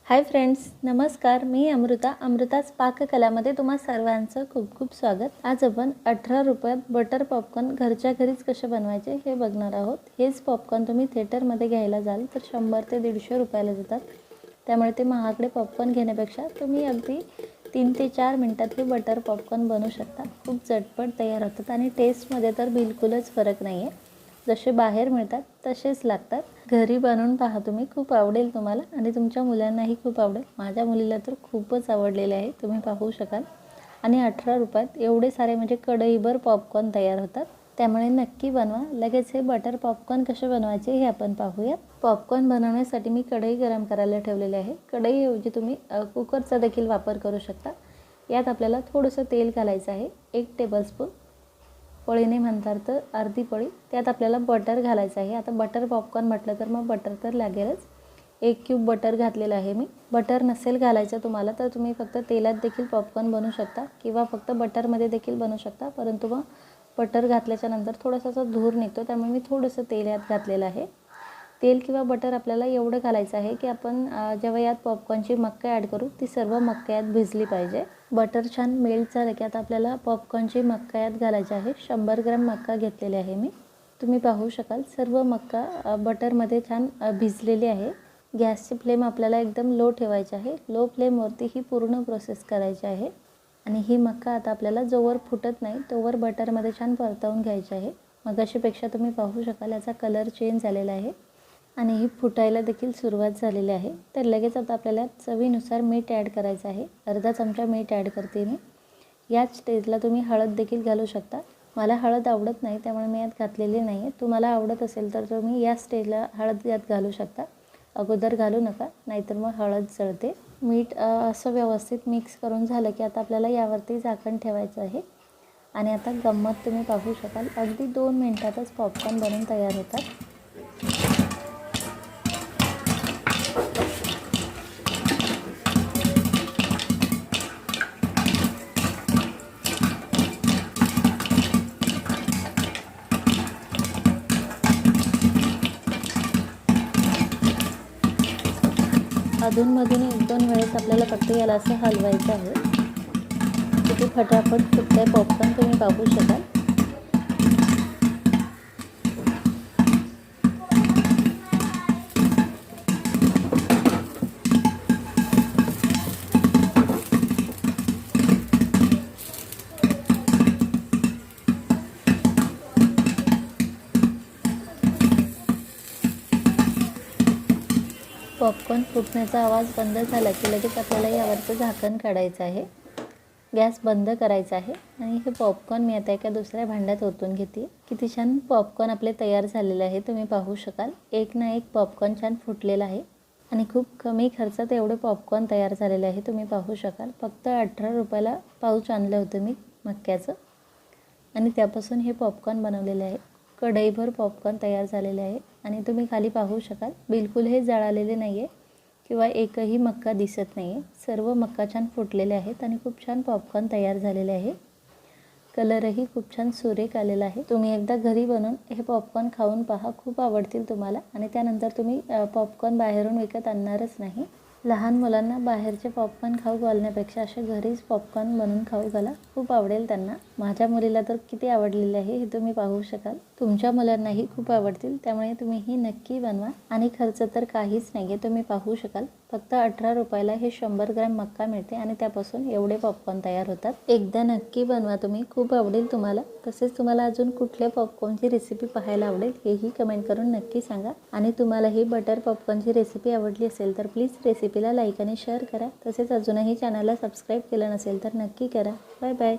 Hi friends, नमस्कार. मी अमृताच पाककलामध्ये तुम्हा सर्वांचं खूप खूप स्वागत. आज आपण 18 रुपयात बटर पॉपकॉर्न घरच्या घरीच कसे बनवायचे हे बघणार आहोत. हेच पॉपकॉर्न तुम्ही थिएटरमध्ये घ्यायला जाल तर 100 ते 150 रुपयाला देतात. त्यामुळे ते महागडे पॉपकॉर्न घेण्यापेक्षा तुम्ही अगदी 3 ते 4 मिनटात हे बटर पॉपकॉर्न बनवू शकता. खूप झटपट तयार होतात आणि टेस्टमध्ये तर बिलकुलच फरक नाही आहे. जसे बाहेर मिळतात तसेच लागतात. घरी बनवून पहा तुम्ही, खूप आवडेल तुम्हाला आणि तुमच्या मुलांनाही खूप आवडेल. माझ्या मुलीला तर खूपच आवडलेले आहे, तुम्ही पाहू शकाल. आणि 18 रुपयात एवढे सारे म्हणजे कढईभर पॉपकॉर्न तयार होतात. त्यामुळे नक्की बनवा. लगेच हे बटर पॉपकॉर्न कसे बनवायचे हे आपण पाहूयात. पॉपकॉर्न बनवण्यासाठी मी कढई गरम करायला ठेवलेली आहे. कढईऐवजी तुम्ही कुकरचा देखील वापर करू शकता. यात आपल्याला थोडंसं तेल घालायचं आहे, 1 टेबलस्पून. पळीने म्हणतात तर अर्धी पळी. त्यात आपल्याला बटर घालायचं आहे. आता बटर पॉपकॉर्न म्हटलं तर मग बटर तर लागेलच. 1 क्यूब बटर घातलेलं आहे मी. बटर नसेल घालायचं तुम्हाला तर तुम्ही फक्त तेलात देखील पॉपकॉर्न बनवू शकता किंवा फक्त बटरमध्ये देखील बनवू शकता. परंतु मग बटर घातल्याच्या नंतर थोडासा असा धूर निघतो, त्यामुळे मी थोडंसं तेल यात घातलेलं आहे. तेल किंवा बटर आपल्याला एवढं घालायचं आहे की आपण जेव्हा यात पॉपकॉर्नची मक्का ॲड करू ती सर्व मक्का यात भिजली पाहिजे. बटर छान मेल्ट झालं की आता आपल्याला पॉपकॉर्नची मक्का यात घालायची आहे. 100 ग्रॅम मक्का घेतलेली आहे मी. तुम्ही पाहू शकाल सर्व मक्का बटरमध्ये छान भिजलेली आहे. गॅसची फ्लेम आपल्याला एकदम लो ठेवायची आहे. लो फ्लेमवरती ही पूर्ण प्रोसेस करायची आहे. आणि ही मक्का आता आपल्याला जोवर फुटत नाही तोवर बटरमध्ये छान परतवून घ्यायची आहे. मगाशीपेक्षा तुम्ही पाहू शकाल याचा कलर चेंज झालेला आहे आणि ही फुटायला देखील सुरुवात झालेली आहे. तर लगेच आता आपल्याला चवीनुसार मीठ ॲड करायचं आहे. अर्धा चमचा मीठ ॲड करते मी. याच स्टेजला तुम्ही हळद देखील घालू शकता. मला हळद आवडत नाही त्यामुळे मी यात घातलेली नाही आहे. तुम्हाला आवडत असेल तर तुम्ही या स्टेजला हळद यात घालू शकता. अगोदर घालू नका, नाहीतर मग हळद जळते. मीठ असं व्यवस्थित मिक्स करून झालं की आता आपल्याला यावरती झाकण ठेवायचं आहे. आणि आता गंमत तुम्ही पाहू शकाल, अगदी 2 मिनटातच पॉपकॉर्न बनवून तयार होतात. अधूनमधून 1-2 वेळेस आपल्याला फक्त याला असं हलवायचं आहे. किती फटाफट फुटतंय पॉपकॉर्न तुम्ही पाहू शकाल. पॉपकॉर्न फुटण्याचा आवाज बंद झाला की लगेच आपल्याला यावरचं झाकण काढायचं आहे. गॅस बंद करायचा आहे आणि हे पॉपकॉर्न मी आता एका दुसऱ्या भांड्यात ओतून घेते. किती छान पॉपकॉर्न आपले तयार झालेले आहे, तुम्ही पाहू शकाल. एक ना एक पॉपकॉर्न छान फुटलेला आहे आणि खूप कमी खर्चात एवढे पॉपकॉर्न तयार झालेले आहे, तुम्ही पाहू शकाल. फक्त 18 रुपयाला पाऊच आणलं होतं मी मक्याचं आणि त्यापासून हे पॉपकॉर्न बनवलेले आहे. कढईभर पॉपकॉर्न तयार झालेले आहे आणि तुम्ही खाली पाहू शकाल बिलकुल हे जळालेले नाही आहे किंवा एकही मक्का दिसत नाही आहे. सर्व मक्का छान फुटलेले आहेत आणि खूप छान पॉपकॉर्न तयार झालेले आहे. कलरही खूप छान सुरेख आलेला आहे. तुम्ही एकदा घरी बनवून हे पॉपकॉर्न खाऊन पहा, खूप आवडतील तुम्हाला आणि त्यानंतर तुम्ही पॉपकॉर्न बाहेरून विकत आणणारच नाही. लहान मुलांना बाहेरचे पॉपकॉर्न खाऊ घालण्यापेक्षा असे घरीच पॉपकॉर्न बनवून खाऊ घाला, खूप आवडेल त्यांना. माझ्या मुलीला तर किती आवडलेले आहे हे तुम्ही पाहू शकाल. तुमच्या मुलांनाही खूप आवडतील, त्यामुळे तुम्हीही नक्की बनवा. आणि खर्च तर काहीच नाही आहे, तुम्ही पाहू शकाल. फक्त 18 रुपयाला हे 100 ग्रॅम मक्का मिळते आणि त्यापासून एवढे पॉपकॉर्न तयार होतात. एकदा नक्की बनवा तुम्ही, खूप आवडेल तुम्हाला. तसेच तुम्हाला अजून कुठल्या पॉपकॉर्नची रेसिपी पाहायला आवडेल हेही कमेंट करून नक्की सांगा. आणि तुम्हाला ही बटर पॉपकॉर्नची रेसिपी आवडली असेल तर प्लीज रेसिपीला लाईक आणि शेअर करा. तसेच अजूनही चॅनलला सबस्क्राईब केलं नसेल तर नक्की करा. Bye bye.